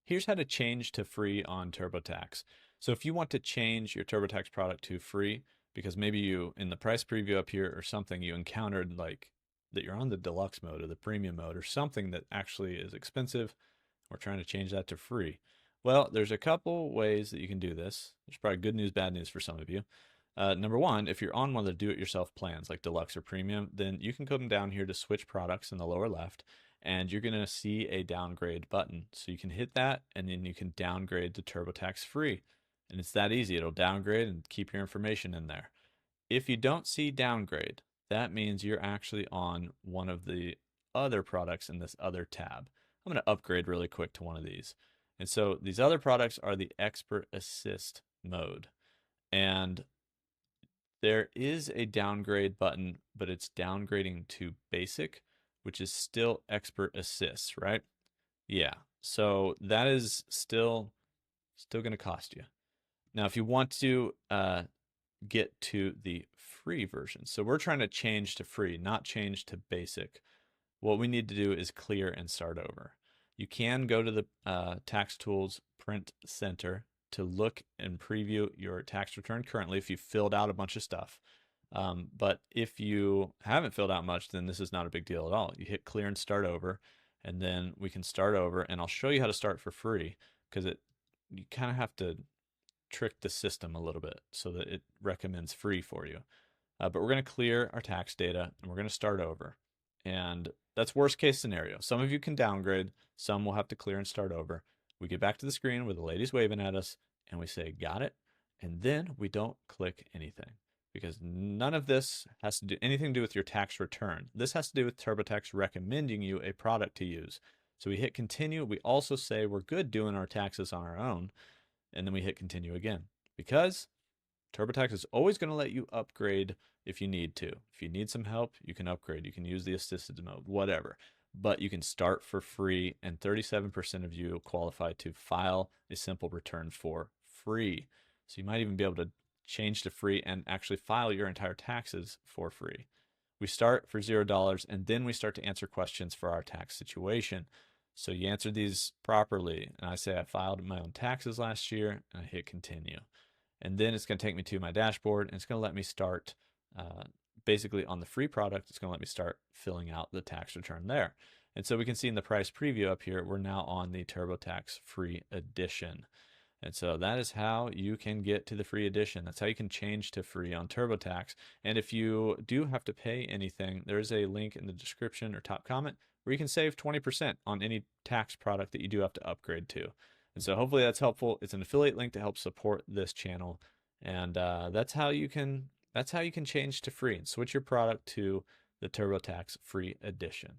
Here's how to change to free on TurboTax. So if you want to change your TurboTax product to free, because maybe you, in the price preview up here or something, you encountered like that you're on the deluxe mode or the premium mode or something that actually is expensive, we're trying to change that to free. Well, there's a couple ways that you can do this. There's probably good news, bad news for some of you. Number one, if you're on one of the do-it-yourself plans like deluxe or premium, then you can come down here to switch products in the lower left, and you're going to see a downgrade button. So you can hit that, and then you can downgrade to TurboTax Free. And it's that easy. It'll downgrade and keep your information in there. If you don't see downgrade, that means you're actually on one of the other products in this other tab. I'm going to upgrade really quick to one of these. And so these other products are the Expert Assist mode. And there is a downgrade button, but it's downgrading to basic, which is still Expert Assist, right? Yeah. So that is still going to cost you. Now, if you want to get to the free version, so we're trying to change to free, not change to basic. What we need to do is clear and start over. You can go to the Tax Tools Print Center to look and preview your tax return currently if you've filled out a bunch of stuff. But if you haven't filled out much, then this is not a big deal at all. You hit clear and start over, and then we can start over, and I'll show you how to start for free, because you kind of have to trick the system a little bit so that it recommends free for you. But we're going to clear our tax data, and we're going to start over. And that's worst case scenario. Some of you can downgrade, some will have to clear and start over. We get back to the screen where the lady's waving at us, and we say, got it. And then we don't click anything, because none of this has to do anything to do with your tax return. This has to do with TurboTax recommending you a product to use. So we hit continue. We also say we're good doing our taxes on our own, and then we hit continue again, because TurboTax is always going to let you upgrade if you need to. If you need some help, you can upgrade. You can use the assisted mode, whatever. But you can start for free, and 37% of you qualify to file a simple return for free. So you might even be able to change to free and actually file your entire taxes for free. We start for $0, and then we start to answer questions for our tax situation. So you answer these properly, and I say I filed my own taxes last year, and I hit continue. And then it's going to take me to my dashboard, and it's going to let me start basically on the free product. It's going to let me start filling out the tax return there. And so we can see in the price preview up here, we're now on the TurboTax Free Edition. And so that is how you can get to the free edition. That's how you can change to free on TurboTax. And if you do have to pay anything, there's a link in the description or top comment where you can save 20% on any tax product that you do have to upgrade to. And so hopefully that's helpful. It's an affiliate link to help support this channel. And that's how you can change to free and switch your product to the TurboTax Free Edition.